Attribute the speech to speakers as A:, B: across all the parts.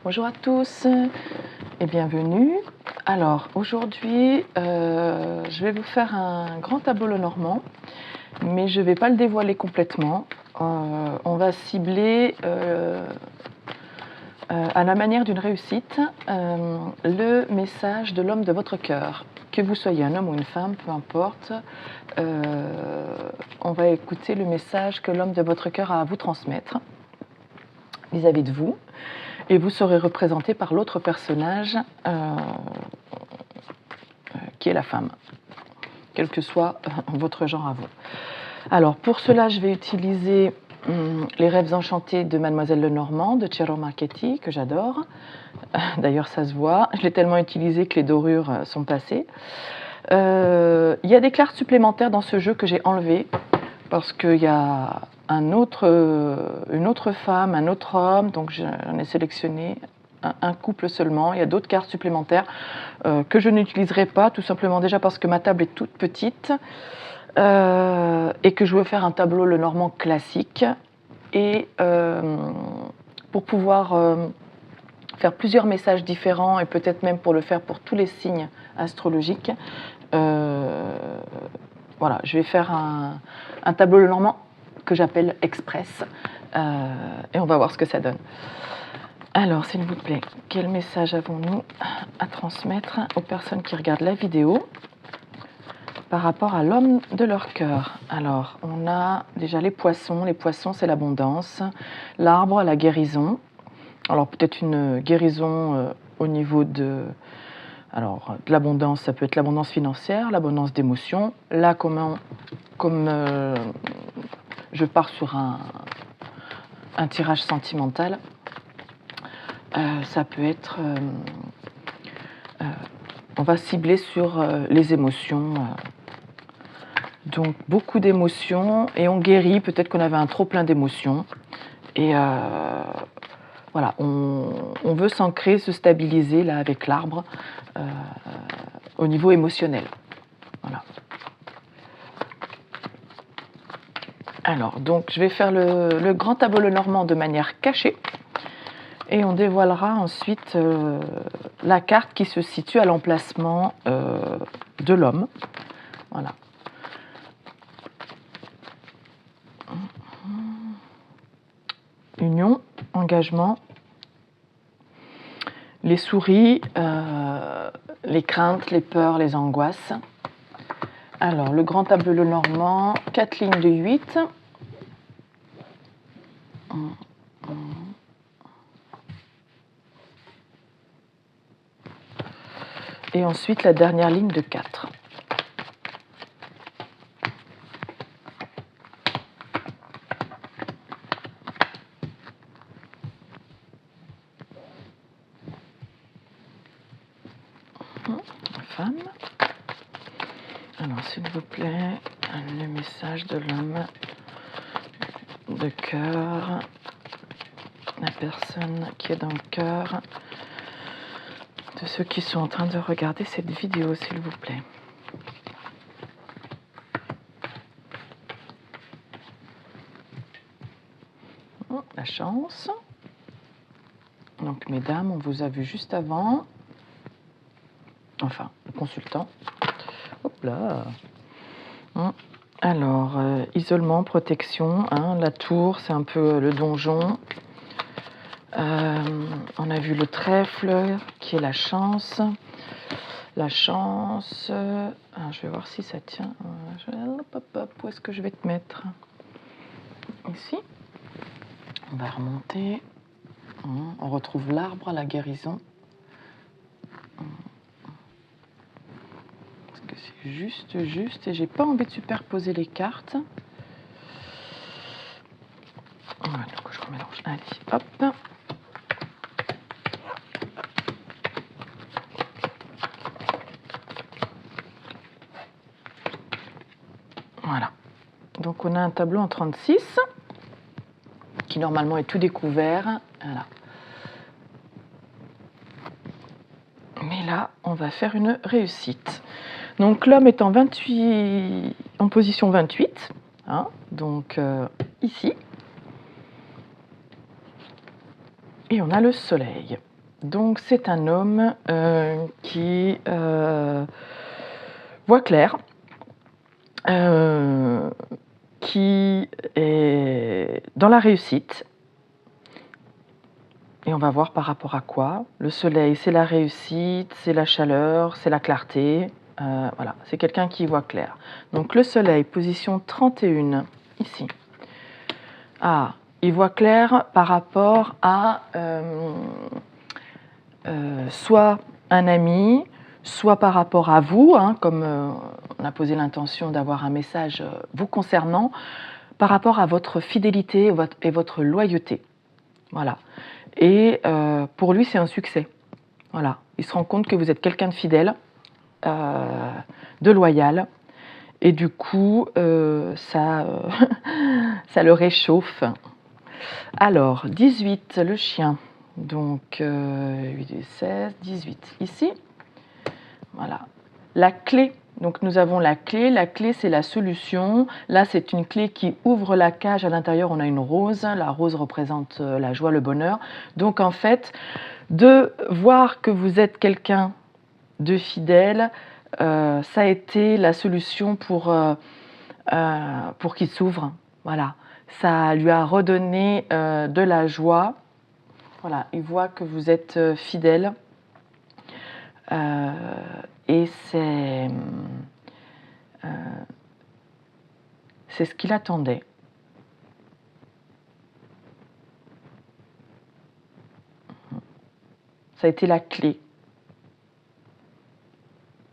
A: Bonjour à tous et bienvenue. Alors aujourd'hui, je vais vous faire un grand tableau Lenormand, mais je ne vais pas le dévoiler complètement. On va cibler à la manière d'une réussite le message de l'homme de votre cœur. Que vous soyez un homme ou une femme, peu importe, on va écouter le message que l'homme de votre cœur a à vous transmettre vis-à-vis de vous. Et vous serez représenté par l'autre personnage qui est la femme, quel que soit votre genre à vous. Alors pour cela, je vais utiliser les rêves enchantés de Mademoiselle Lenormand, de Ciro Marchetti, que j'adore. D'ailleurs, ça se voit. Je l'ai tellement utilisé que les dorures sont passées. Il y a des cartes supplémentaires dans ce jeu que j'ai enlevées parce qu'il y a une autre femme, un autre homme, donc j'en ai sélectionné un couple seulement. Il y a d'autres cartes supplémentaires que je n'utiliserai pas, tout simplement déjà parce que ma table est toute petite et que je veux faire un tableau Lenormand classique. Et pour pouvoir faire plusieurs messages différents et peut-être même pour le faire pour tous les signes astrologiques, voilà, je vais faire un tableau Lenormand que j'appelle Express, et on va voir ce que ça donne. Alors, s'il vous plaît, quel message avons-nous à transmettre aux personnes qui regardent la vidéo par rapport à l'homme de leur cœur? Alors, on a déjà les poissons. Les poissons, c'est l'abondance. L'arbre, la guérison. Alors, peut-être une guérison au niveau de l'abondance, ça peut être l'abondance financière, l'abondance d'émotions. Là, comme je pars sur un tirage sentimental, ça peut être... on va cibler sur les émotions. Donc, beaucoup d'émotions, et on guérit. Peut-être qu'on avait un trop plein d'émotions. Et voilà, on veut s'ancrer, se stabiliser là avec l'arbre au niveau émotionnel. Voilà. Alors, donc, je vais faire le grand tableau Lenormand de manière cachée et on dévoilera ensuite la carte qui se situe à l'emplacement de l'homme. Voilà. Union, engagement, les souris, les craintes, les peurs, les angoisses. Alors, le grand tableau Lenormand, 4 lignes de 8. Et ensuite, la dernière ligne de 4. Femme. Alors, s'il vous plaît, le message de l'homme de cœur, la personne qui est dans le cœur de ceux qui sont en train de regarder cette vidéo, s'il vous plaît. La chance. Donc, mesdames, on vous a vu juste avant. Enfin, le consultant. Hop là. Alors, isolement, protection. La tour, c'est un peu le donjon. On a vu le trèfle, qui est la chance. La chance. Je vais voir si ça tient. Où est-ce que je vais te mettre? Ici. On va remonter. On retrouve l'arbre, la guérison. Parce que c'est juste. Et j'ai pas envie de superposer les cartes. Voilà, donc je remélange. Allez, hop. Voilà. Donc on a un tableau en 36 qui normalement est tout découvert. Voilà. Mais là, on va faire une réussite. Donc l'homme est en position 28, donc ici. Et on a le soleil. Donc c'est un homme qui voit clair, qui est dans la réussite. Et on va voir par rapport à quoi. Le soleil, c'est la réussite, c'est la chaleur, c'est la clarté. Voilà, c'est quelqu'un qui voit clair. Donc le soleil, position 31, ici. Ah, il voit clair par rapport à soit un ami, soit par rapport à vous, hein, comme on a posé l'intention d'avoir un message vous concernant, par rapport à votre fidélité et votre loyauté. Voilà. Et pour lui, c'est un succès. Voilà. Il se rend compte que vous êtes quelqu'un de fidèle, de loyal, et du coup, ça le réchauffe. Alors, 18, le chien. Donc, 8 et 16, 18. Ici, voilà. La clé. Donc, nous avons la clé. La clé, c'est la solution. Là, c'est une clé qui ouvre la cage. À l'intérieur, on a une rose. La rose représente la joie, le bonheur. Donc, en fait, de voir que vous êtes quelqu'un de fidèle, ça a été la solution pour qu'il s'ouvre. Voilà. Ça lui a redonné de la joie. Voilà, il voit que vous êtes fidèle et c'est ce qu'il attendait. Ça a été la clé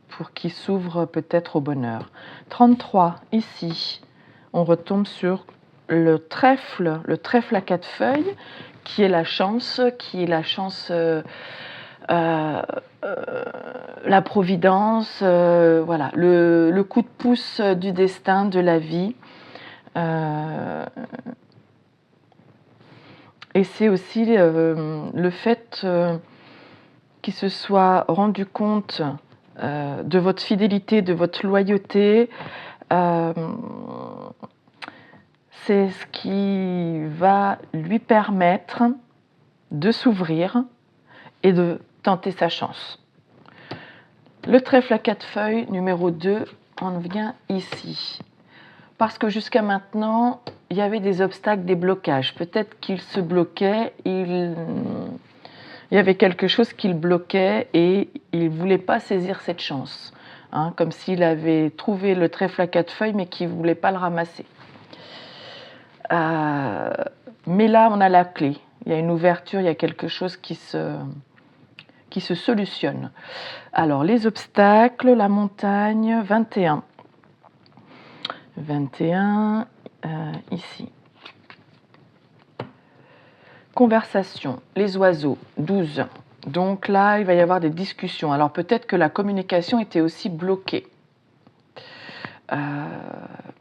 A: pour qu'il s'ouvre peut-être au bonheur. 33, ici, on retombe sur le trèfle à 4 feuilles, qui est la chance, la providence, voilà, le coup de pouce du destin, de la vie. Et c'est aussi le fait qu'il se soit rendu compte de votre fidélité, de votre loyauté. C'est ce qui va lui permettre de s'ouvrir et de tenter sa chance. Le trèfle à 4 feuilles, numéro 2, on vient ici. Parce que jusqu'à maintenant, il y avait des obstacles, des blocages. Peut-être qu'il se bloquait, il y avait quelque chose qui le bloquait et il ne voulait pas saisir cette chance. Hein, comme s'il avait trouvé le trèfle à 4 feuilles, mais qu'il ne voulait pas le ramasser. Mais là, on a la clé. Il y a une ouverture, il y a quelque chose qui se solutionne. Alors, les obstacles, la montagne, 21. 21, ici. Conversation, les oiseaux, 12. Donc là, il va y avoir des discussions. Alors peut-être que la communication était aussi bloquée.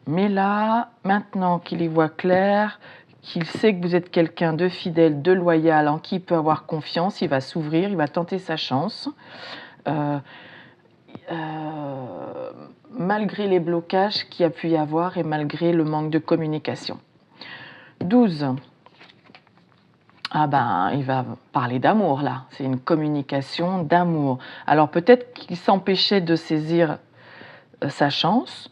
A: Mais là, maintenant qu'il y voit clair, qu'il sait que vous êtes quelqu'un de fidèle, de loyal, en qui il peut avoir confiance, il va s'ouvrir, il va tenter sa chance. Malgré les blocages qu'il y a pu y avoir et malgré le manque de communication. 12. Ah ben, il va parler d'amour là, c'est une communication d'amour. Alors peut-être qu'il s'empêchait de saisir sa chance,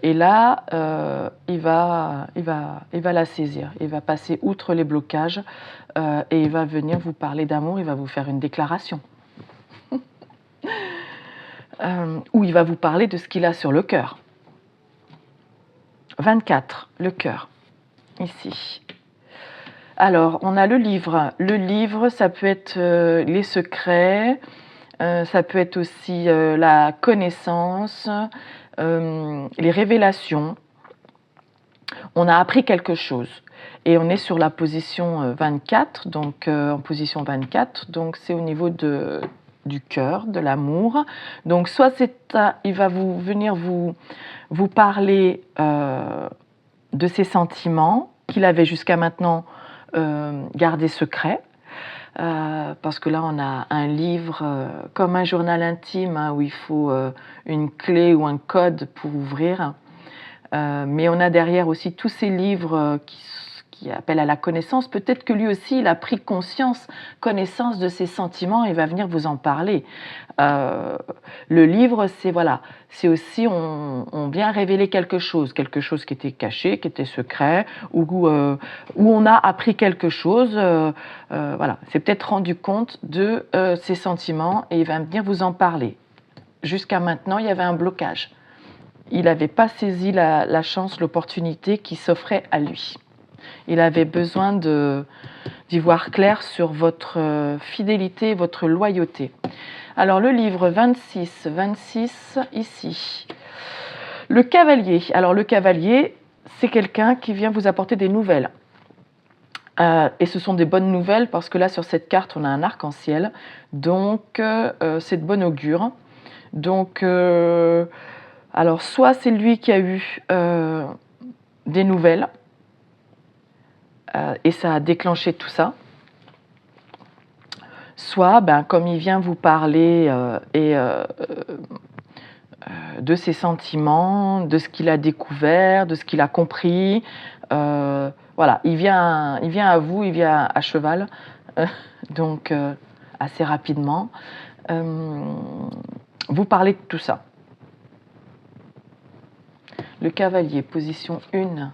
A: et là, il va la saisir, il va passer outre les blocages, et il va venir vous parler d'amour, il va vous faire une déclaration. Ou il va vous parler de ce qu'il a sur le cœur. 24, le cœur, ici. Alors, on a le livre. Le livre, ça peut être les secrets, ça peut être aussi la connaissance, les révélations. On a appris quelque chose. Et on est sur la position 24, donc en position 24, donc c'est au niveau du cœur, de l'amour. Donc soit il va venir vous parler de ses sentiments qu'il avait jusqu'à maintenant gardés secrets. Parce que là, on a un livre comme un journal intime, hein, où il faut une clé ou un code pour ouvrir. Mais on a derrière aussi tous ces livres qui appelle à la connaissance. Peut-être que lui aussi, il a pris connaissance de ses sentiments et va venir vous en parler. Le livre, c'est aussi, on vient révéler quelque chose qui était caché, qui était secret, où on a appris quelque chose. C'est peut-être rendu compte de ses sentiments et il va venir vous en parler. Jusqu'à maintenant, il y avait un blocage. Il n'avait pas saisi la chance, l'opportunité qui s'offrait à lui. Il avait besoin d'y voir clair sur votre fidélité, votre loyauté. Alors le livre 26 ici. Le cavalier. Alors le cavalier, c'est quelqu'un qui vient vous apporter des nouvelles. Et ce sont des bonnes nouvelles parce que là sur cette carte on a un arc-en-ciel. Donc c'est de bon augure. Donc alors, soit c'est lui qui a eu des nouvelles et ça a déclenché tout ça, soit, comme il vient vous parler de ses sentiments, de ce qu'il a découvert, de ce qu'il a compris, il vient à vous, il vient à cheval, donc assez rapidement, vous parlez de tout ça. Le cavalier, position 1.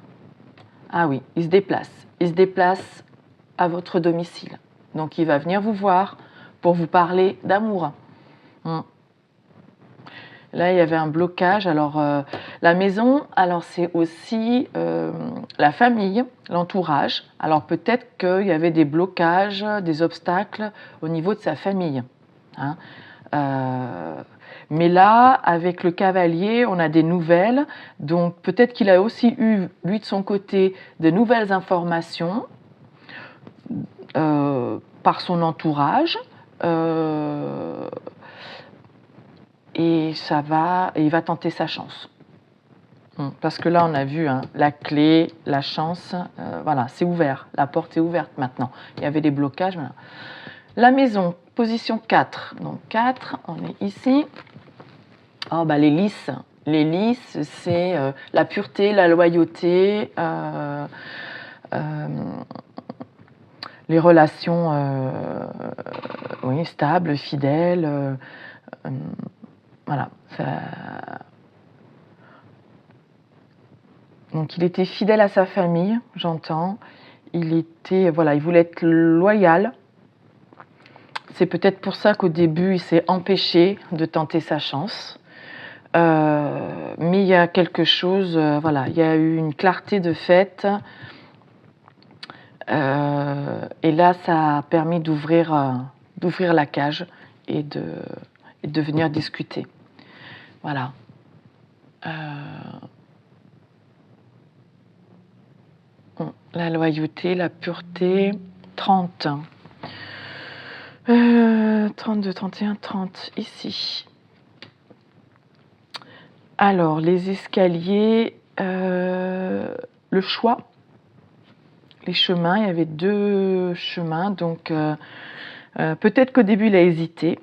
A: Ah oui, il se déplace. Il se déplace à votre domicile. Donc, il va venir vous voir pour vous parler d'amour. Là, il y avait un blocage. Alors, la maison, alors c'est aussi la famille, l'entourage. Alors, peut-être qu'il y avait des blocages, des obstacles au niveau de sa famille. Mais là, avec le cavalier, on a des nouvelles. Donc, peut-être qu'il a aussi eu, lui, de son côté, de nouvelles informations par son entourage. Et il va tenter sa chance. Parce que là, on a vu la clé, la chance. C'est ouvert. La porte est ouverte maintenant. Il y avait des blocages. Voilà. La maison, position 4. Donc, 4, on est ici. Les lys. Les lys, c'est la pureté, la loyauté, les relations stables, fidèles. Donc, il était fidèle à sa famille, j'entends. Il voulait être loyal. C'est peut-être pour ça qu'au début, il s'est empêché de tenter sa chance. Mais il y a quelque chose, il y a eu une clarté de fait. Et là, ça a permis d'ouvrir la cage et de venir discuter. Voilà. La loyauté, la pureté, 30. 32, 31, 30, ici. Alors, les escaliers, le choix, les chemins, il y avait 2 chemins, donc peut-être qu'au début il a hésité,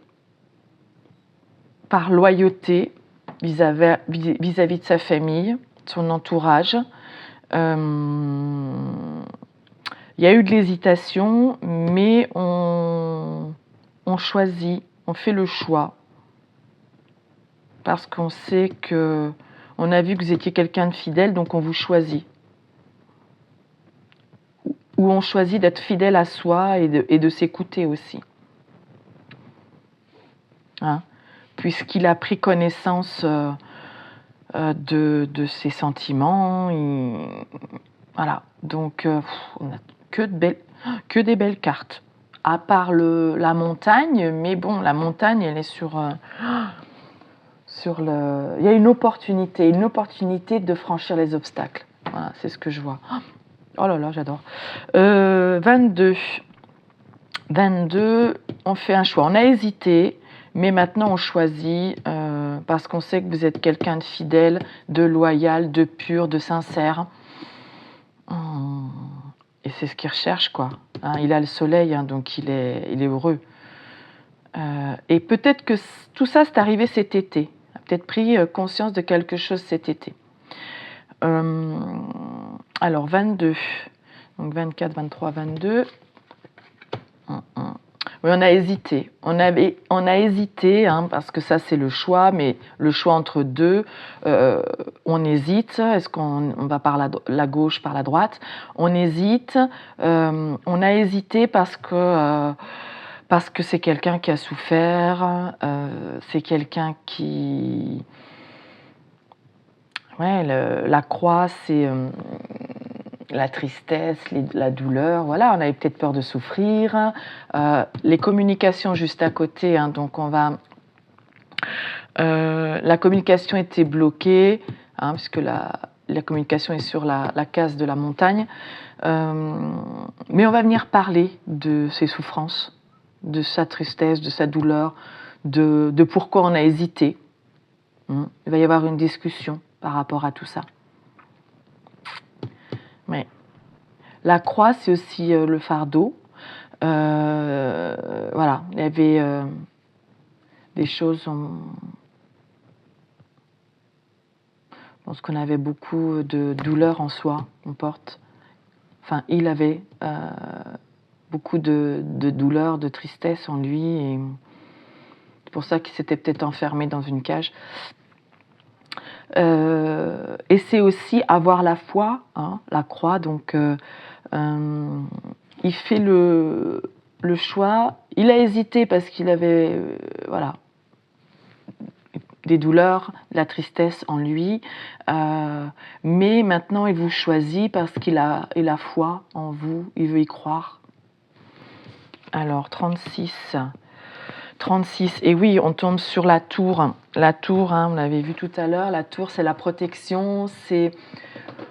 A: par loyauté vis-à-vis de sa famille, de son entourage. Il y a eu de l'hésitation, mais on choisit, on fait le choix. Parce qu'on sait que, on a vu que vous étiez quelqu'un de fidèle, donc on vous choisit. Ou on choisit d'être fidèle à soi et de s'écouter aussi. Puisqu'il a pris connaissance de ses sentiments. Voilà. Donc, on n'a que des belles cartes. À part la montagne, mais bon, la montagne, elle est sur il y a une opportunité de franchir les obstacles. Voilà, c'est ce que je vois. Oh là là, j'adore. 22, on fait un choix. On a hésité, mais maintenant on choisit parce qu'on sait que vous êtes quelqu'un de fidèle, de loyal, de pur, de sincère. Et c'est ce qu'il recherche, quoi. Il a le soleil, donc il est heureux. Et peut-être que tout ça, c'est arrivé cet été. Il a peut-être pris conscience de quelque chose cet été. Alors, 22. Donc 24, 23, 22. Oui, on a hésité. On a hésité, hein, parce que ça, c'est le choix, mais le choix entre deux, on hésite. Est-ce qu'on va par la gauche, par la droite? On hésite. On a hésité parce que c'est quelqu'un qui a souffert, c'est quelqu'un qui... Ouais, la croix, c'est la tristesse, la douleur, voilà, on avait peut-être peur de souffrir. Les communications juste à côté, hein, donc on va... la communication était bloquée, hein, puisque la communication est sur la case de la montagne. Mais on va venir parler de ses souffrances, de sa tristesse, de sa douleur, de pourquoi on a hésité. Il va y avoir une discussion par rapport à tout ça. Mais la croix, c'est aussi le fardeau. Voilà, il y avait des choses... Je pense qu'on avait beaucoup de douleur en soi, on porte. Enfin, il avait beaucoup de douleur, de tristesse en lui. Et c'est pour ça qu'il s'était peut-être enfermé dans une cage. Et c'est aussi avoir la foi, hein, la croix. Donc, il fait le choix. Il a hésité parce qu'il avait voilà, des douleurs, de la tristesse en lui. Mais maintenant, il vous choisit parce qu'il a foi en vous. Il veut y croire. Alors, 36. 36, et oui, on tombe sur la tour. La tour, hein, on l'avait vu tout à l'heure, la tour, c'est la protection, c'est...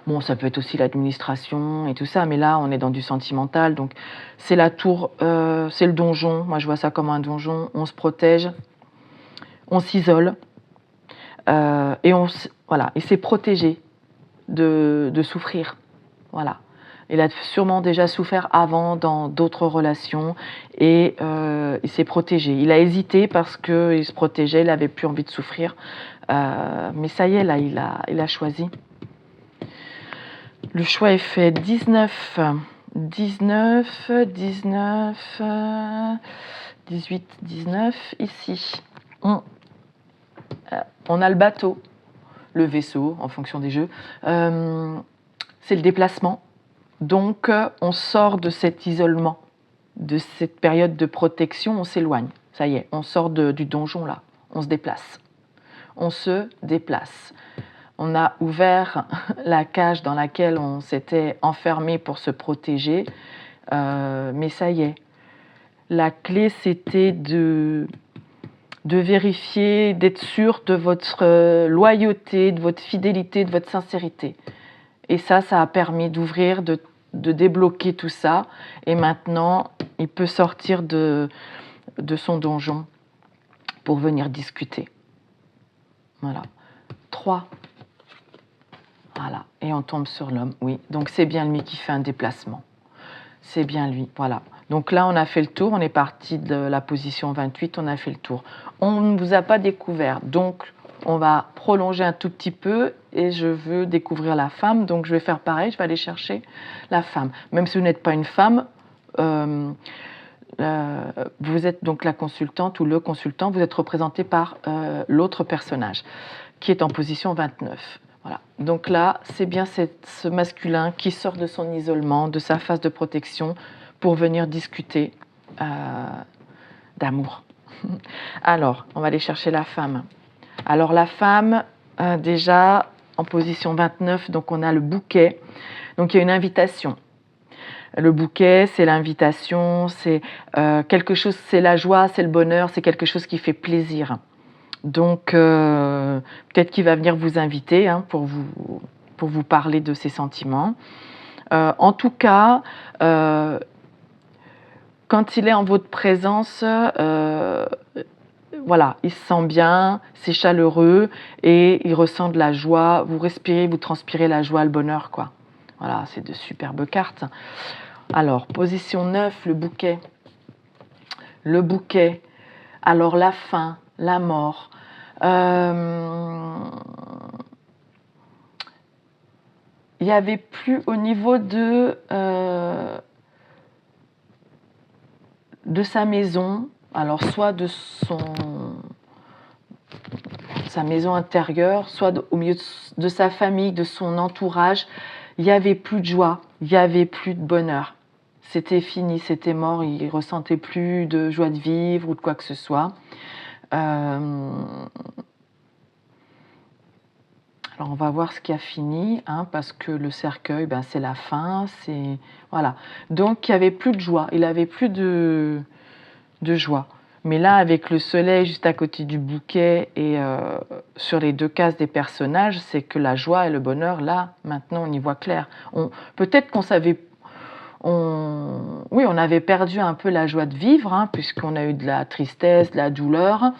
A: Bon, ça peut être aussi l'administration et tout ça, mais là, on est dans du sentimental, donc c'est la tour, c'est le donjon. Moi, je vois ça comme un donjon. On se protège, on s'isole, et voilà, et c'est protégé de souffrir, voilà. Il a sûrement déjà souffert avant dans d'autres relations et il s'est protégé. Il a hésité parce qu'il se protégeait, il n'avait plus envie de souffrir. Mais ça y est, là, il a choisi. Le choix est fait. 19, 19, 19, 18, 19, ici. On a le bateau, le vaisseau, en fonction des jeux. C'est le déplacement. Donc, on sort de cet isolement, de cette période de protection, on s'éloigne. Ça y est, on sort du donjon là, on se déplace. On se déplace. On a ouvert la cage dans laquelle on s'était enfermé pour se protéger, mais ça y est. La clé, c'était de vérifier, d'être sûr de votre loyauté, de votre fidélité, de votre sincérité. Et ça a permis d'ouvrir, de débloquer tout ça. Et maintenant, il peut sortir de son donjon pour venir discuter. Voilà. 3. Voilà. Et on tombe sur l'homme, oui. Donc c'est bien lui qui fait un déplacement. C'est bien lui, voilà. Donc là, on a fait le tour. On est parti de la position 28, on a fait le tour. On ne vous a pas découvert. Donc, on va prolonger un tout petit peu et je veux découvrir la femme. Donc, je vais faire pareil, je vais aller chercher la femme. Même si vous n'êtes pas une femme, vous êtes donc la consultante ou le consultant, vous êtes représenté par l'autre personnage qui est en position 29. Voilà. Donc là, c'est bien ce masculin qui sort de son isolement, de sa phase de protection pour venir discuter d'amour. Alors, on va aller chercher la femme. Alors la femme, déjà en position 29, donc on a le bouquet. Donc il y a une invitation. Le bouquet, c'est l'invitation, c'est quelque chose, c'est la joie, c'est le bonheur, c'est quelque chose qui fait plaisir. Donc peut-être qu'il va venir vous inviter, hein, pour vous parler de ses sentiments. En tout cas, quand il est en votre présence, voilà, il se sent bien, c'est chaleureux et il ressent de la joie. Vous respirez, vous transpirez la joie, le bonheur, quoi. Voilà, c'est de superbes cartes. Alors, position 9, le bouquet. Le bouquet. Alors, la fin, la mort. il n'y avait plus au niveau de sa maison, alors soit de sa maison intérieure, soit au milieu de sa famille, de son entourage, il n'y avait plus de joie, il n'y avait plus de bonheur. C'était fini, c'était mort, il ne ressentait plus de joie de vivre ou de quoi que ce soit. Alors on va voir ce qui a fini, hein, parce que le cercueil, ben, c'est la fin, c'est voilà. Donc il n'y avait plus de joie, il n'avait plus de joie. Mais là, avec le soleil juste à côté du bouquet et sur les 2 cases des personnages, c'est que la joie et le bonheur, là, maintenant, on y voit clair. Peut-être qu'on savait, oui, on avait perdu un peu la joie de vivre, hein, puisqu'on a eu de la tristesse, de la douleur.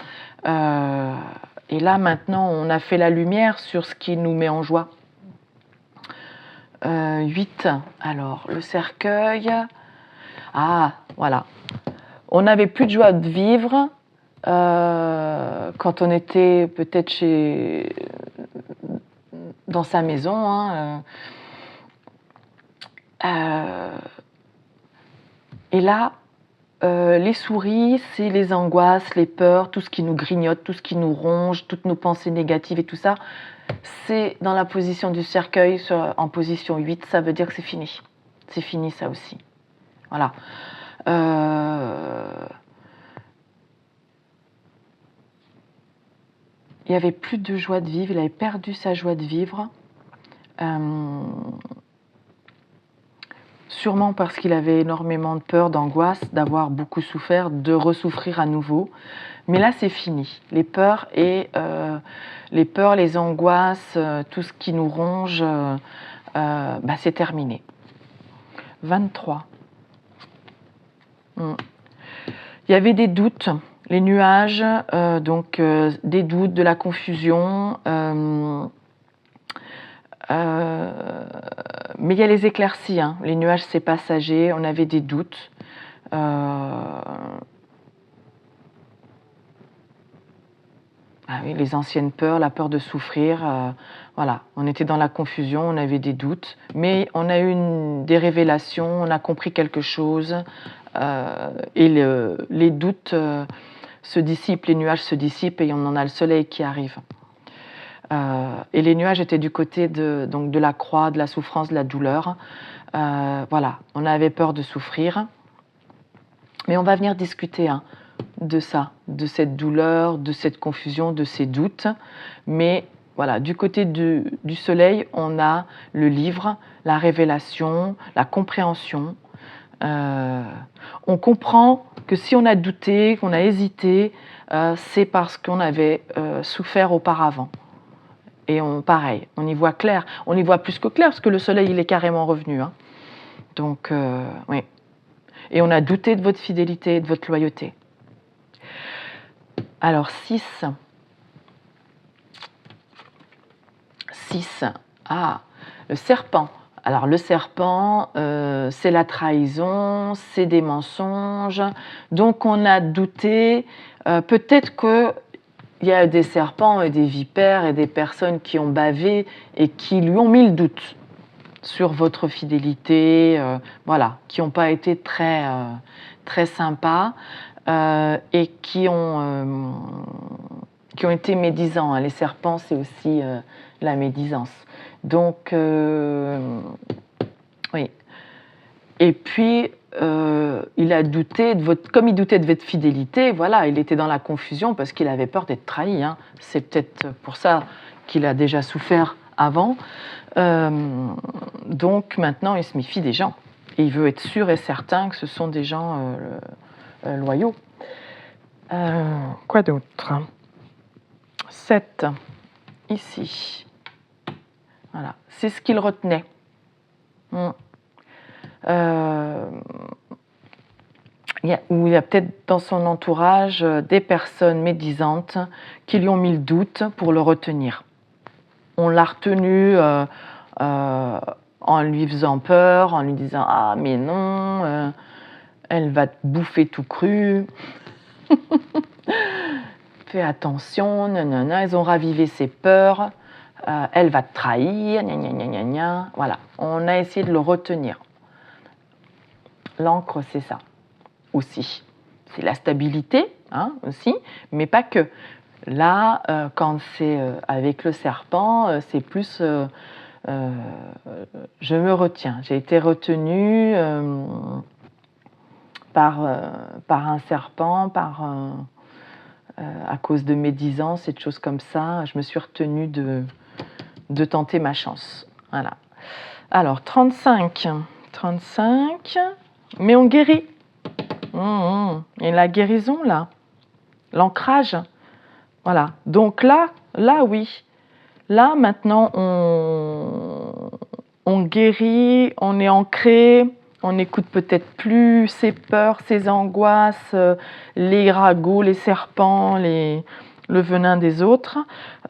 A: Et là, maintenant, on a fait la lumière sur ce qui nous met en joie. 8. Alors, le cercueil. Ah, voilà. On n'avait plus de joie de vivre quand on était peut-être dans sa maison. Hein, et là, les souris, c'est les angoisses, les peurs, tout ce qui nous grignote, tout ce qui nous ronge, toutes nos pensées négatives et tout ça. C'est dans la position du cercueil, en position 8, ça veut dire que c'est fini. C'est fini ça aussi. Voilà. Il n'y avait plus de joie de vivre, il avait perdu sa joie de vivre. Sûrement parce qu'il avait énormément de peur, d'angoisse, d'avoir beaucoup souffert, de ressouffrir à nouveau. Mais là, c'est fini. Les peurs, les angoisses, tout ce qui nous ronge, bah, c'est terminé. 23. Il y avait des doutes, les nuages, des doutes, de la confusion. Mais il y a les éclaircies, hein. Les nuages c'est passager, on avait des doutes. Ah oui, les anciennes peurs, la peur de souffrir, voilà, on était dans la confusion, on avait des doutes, mais on a eu des révélations, on a compris quelque chose, et les doutes se dissipent, les nuages se dissipent et on en a le soleil qui arrive. Et les nuages étaient du côté de la croix, de la souffrance, de la douleur. Voilà, on avait peur de souffrir. Mais on va venir discuter de ça, de cette douleur, de cette confusion, de ces doutes. Mais voilà, du côté du soleil, on a le livre, la révélation, la compréhension. On comprend que si on a douté, qu'on a hésité, c'est parce qu'on avait souffert auparavant. Et pareil, on y voit clair. On y voit plus que clair, parce que le soleil, il est carrément revenu. Hein. Donc, oui. Et on a douté de votre fidélité et de votre loyauté. Alors, 6. 6. Ah, le serpent. Alors, le serpent, c'est la trahison, c'est des mensonges. Donc, on a douté. Peut-être que il y a des serpents et des vipères et des personnes qui ont bavé et qui lui ont mis le doute sur votre fidélité, voilà, qui n'ont pas été très, très sympas et qui ont été médisants. Hein. Les serpents, c'est aussi la médisance. Donc, oui. Et puis, il a douté comme il doutait de votre fidélité, voilà, il était dans la confusion parce qu'il avait peur d'être trahi. Hein. C'est peut-être pour ça qu'il a déjà souffert avant. Donc maintenant, il se méfie des gens. Et il veut être sûr et certain que ce sont des gens loyaux. Quoi d'autre ? 7. Ici. Voilà. C'est ce qu'il retenait. Il y a peut-être dans son entourage des personnes médisantes qui lui ont mis le doute pour le retenir. On l'a retenu en lui faisant peur, en lui disant « Ah, mais non, elle va te bouffer tout cru. Fais attention, nanana. » Ils ont ravivé ses peurs. elle va te trahir, gna, gna, gna, gna, gna. Voilà, on a essayé de le retenir. L'encre, c'est ça aussi. C'est la stabilité hein, aussi, mais pas que. Là, quand c'est avec le serpent, c'est plus je me retiens. J'ai été retenue par un serpent, à cause de médisance et de choses comme ça. Je me suis retenue de tenter ma chance. Voilà. Alors, 35, mais on guérit. Et la guérison, là, l'ancrage, voilà. Donc là, oui. Là, maintenant, on guérit, on est ancré, on n'écoute peut-être plus ses peurs, ses angoisses, les ragots, les serpents, le venin des autres.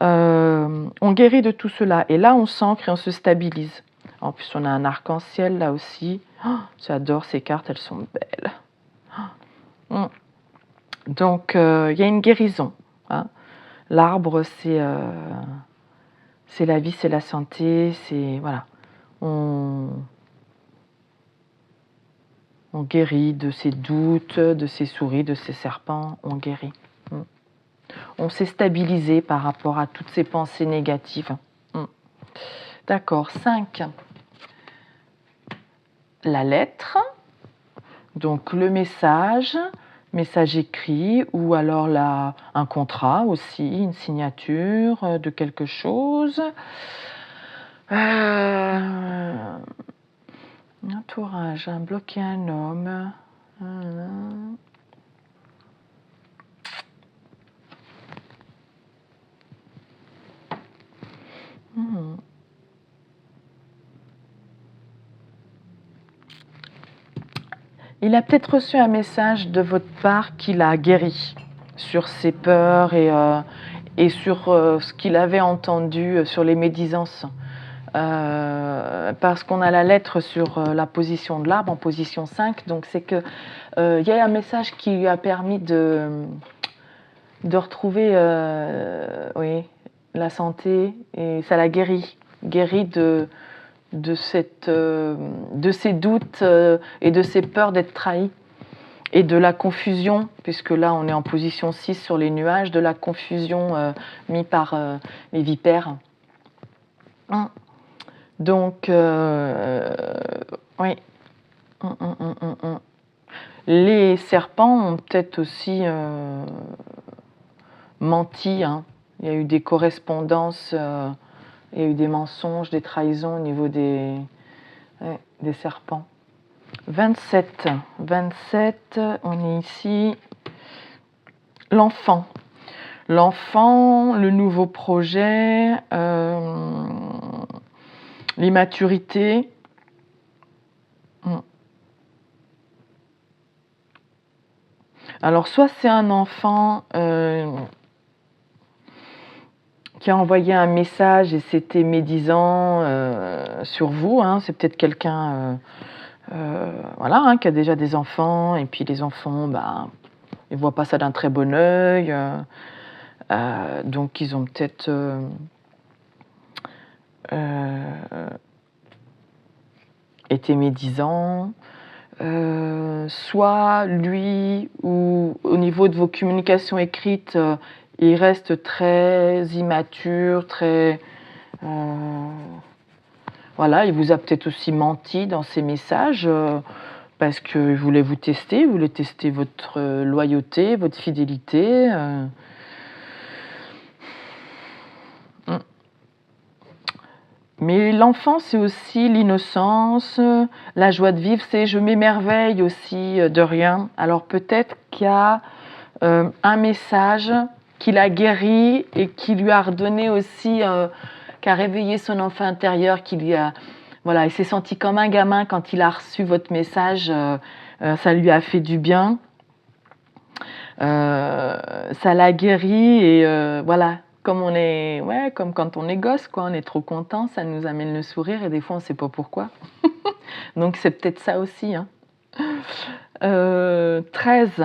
A: On guérit de tout cela. Et là, on s'ancre et on se stabilise. En plus, on a un arc-en-ciel là aussi. Oh, j'adore ces cartes, elles sont belles. Oh. Donc, il y a une guérison. Hein. L'arbre, c'est la vie, c'est la santé, c'est... Voilà. On guérit de ses doutes, de ses souris, de ses serpents, on guérit. On s'est stabilisé par rapport à toutes ces pensées négatives. D'accord, 5. La lettre, donc le message écrit, ou alors un contrat aussi, une signature de quelque chose. Entourage, bloquer un homme. Il a peut-être reçu un message de votre part qui l'a guéri sur ses peurs et sur ce qu'il avait entendu sur les médisances. Parce qu'on a la lettre sur la position de l'arbre en position 5, donc c'est que y a un message qui lui a permis de retrouver oui, la santé, et ça l'a guéri de ses doutes et de ses peurs d'être trahi, et de la confusion, puisque là on est en position 6 sur les nuages, de la confusion mise par les vipères. Donc, oui. Les serpents ont peut-être aussi menti. Hein. Il y a eu des correspondances, il y a eu des mensonges, des trahisons au niveau des serpents. 27, on est ici. L'enfant, le nouveau projet, l'immaturité. Alors, soit c'est un enfant qui a envoyé un message et c'était médisant sur vous. Hein. C'est peut-être quelqu'un voilà, hein, qui a déjà des enfants, et puis les enfants, ils ne voient pas ça d'un très bon œil. Donc, ils ont peut-être... été médisants. Soit lui, ou au niveau de vos communications écrites, il reste très immature, très... voilà, il vous a peut-être aussi menti dans ses messages, parce qu'il voulait vous tester, il voulait tester votre loyauté, votre fidélité. Mais l'enfant, c'est aussi l'innocence, la joie de vivre, c'est je m'émerveille aussi de rien. Alors peut-être qu'il y a un message qui l'a guéri et qui lui a redonné aussi, qui a réveillé son enfant intérieur, qui lui a... Voilà, il s'est senti comme un gamin quand il a reçu votre message, ça lui a fait du bien. Ça l'a guéri et voilà. Comme quand on est gosse, quoi, on est trop content, ça nous amène le sourire et des fois on ne sait pas pourquoi. Donc c'est peut-être ça aussi. Hein. 13,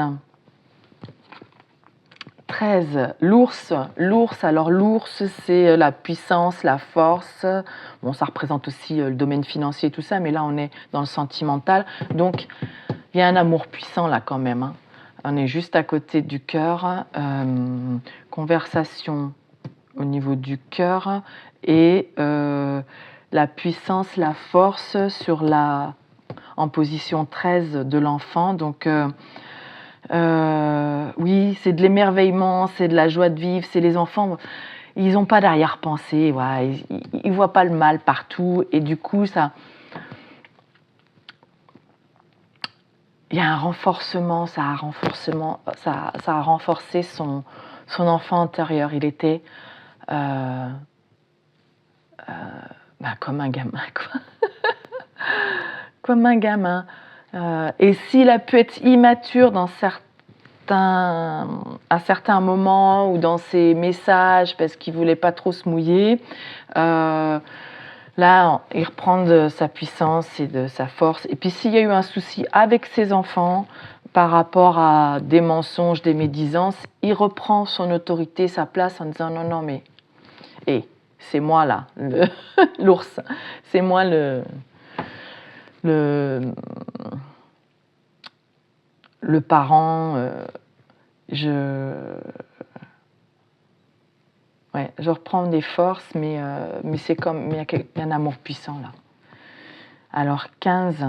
A: 13, l'ours. Alors l'ours, c'est la puissance, la force. Bon, ça représente aussi le domaine financier et tout ça, mais là, on est dans le sentimental. Donc, il y a un amour puissant là quand même. Hein. On est juste à côté du cœur. Conversation au niveau du cœur et la puissance, la force en position 13 de l'enfant. Donc, oui, c'est de l'émerveillement, c'est de la joie de vivre, c'est les enfants, ils n'ont pas d'arrière-pensée, ouais, ils ne voient pas le mal partout, et du coup, il y a un renforcement, ça a renforcé son enfant intérieur. Il était comme un gamin, quoi. Comme un gamin. Et s'il a pu être immature à certains moments ou dans ses messages parce qu'il ne voulait pas trop se mouiller, là, il reprend de sa puissance et de sa force. Et puis s'il y a eu un souci avec ses enfants par rapport à des mensonges, des médisances, il reprend son autorité, sa place en disant non, mais c'est moi là, l'ours, c'est moi le parent, je reprends des forces, mais c'est comme, il y a un amour puissant là. Alors 15,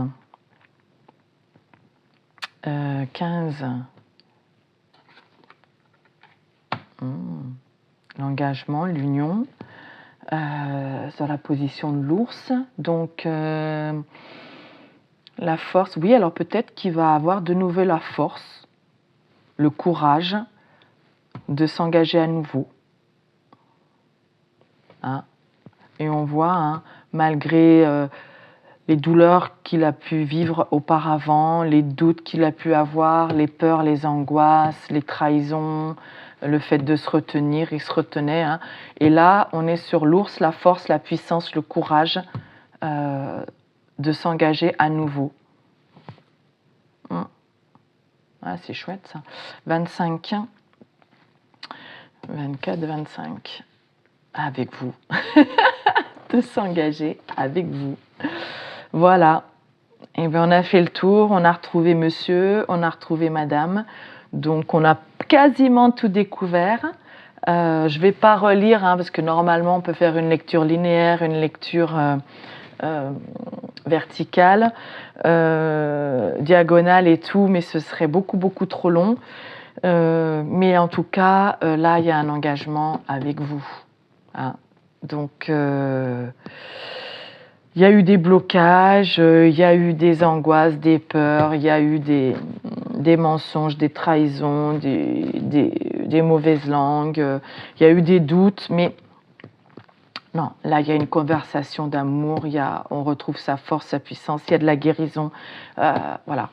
A: l'engagement, l'union, sur la position de l'ours, donc la force, oui, alors peut-être qu'il va avoir de nouveau la force, le courage de s'engager à nouveau. Hein. Et on voit, hein, malgré les douleurs qu'il a pu vivre auparavant, les doutes qu'il a pu avoir, les peurs, les angoisses, les trahisons, le fait de se retenir, il se retenait. Hein. Et là, on est sur l'ours, la force, la puissance, le courage de s'engager à nouveau. Ah, c'est chouette ça. 25, 24, 25. Avec vous. De s'engager avec vous. Voilà. Et bien, on a fait le tour, on a retrouvé monsieur, on a retrouvé madame. Donc, on a quasiment tout découvert. Je ne vais pas relire, hein, parce que normalement, on peut faire une lecture linéaire, une lecture verticale, diagonale et tout, mais ce serait beaucoup, beaucoup trop long. Mais en tout cas, là, il y a un engagement avec vous. Hein. Donc, il y a eu des blocages, il y a eu des angoisses, des peurs, il y a eu des mensonges, des trahisons, des mauvaises langues, il y a eu des doutes, mais non, là, il y a une conversation d'amour, on retrouve sa force, sa puissance, il y a de la guérison. Voilà,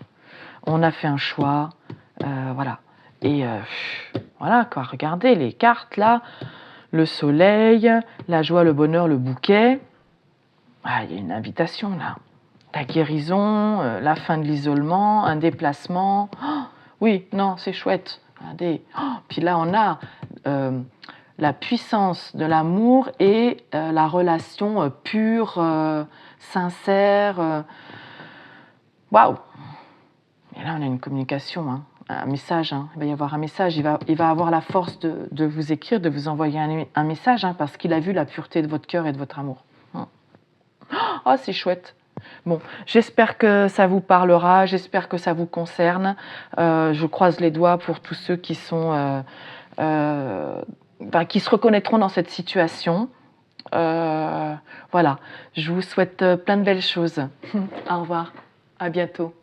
A: on a fait un choix, voilà. Et voilà, quoi, regardez les cartes là, le soleil, la joie, le bonheur, le bouquet. Ah, il y a une invitation là. La guérison, la fin de l'isolement, un déplacement. Oh, oui, non, c'est chouette. Regardez. Oh, puis là, on a la puissance de l'amour et la relation pure, sincère. Waouh! Et là, on a une communication, hein, un message. Hein. Il va y avoir un message. Il va avoir la force de vous écrire, de vous envoyer un message, hein, parce qu'il a vu la pureté de votre cœur et de votre amour. Oh, c'est chouette. Bon, j'espère que ça vous parlera, j'espère que ça vous concerne. Je croise les doigts pour tous ceux qui sont, qui se reconnaîtront dans cette situation. Voilà, je vous souhaite plein de belles choses. Au revoir, à bientôt.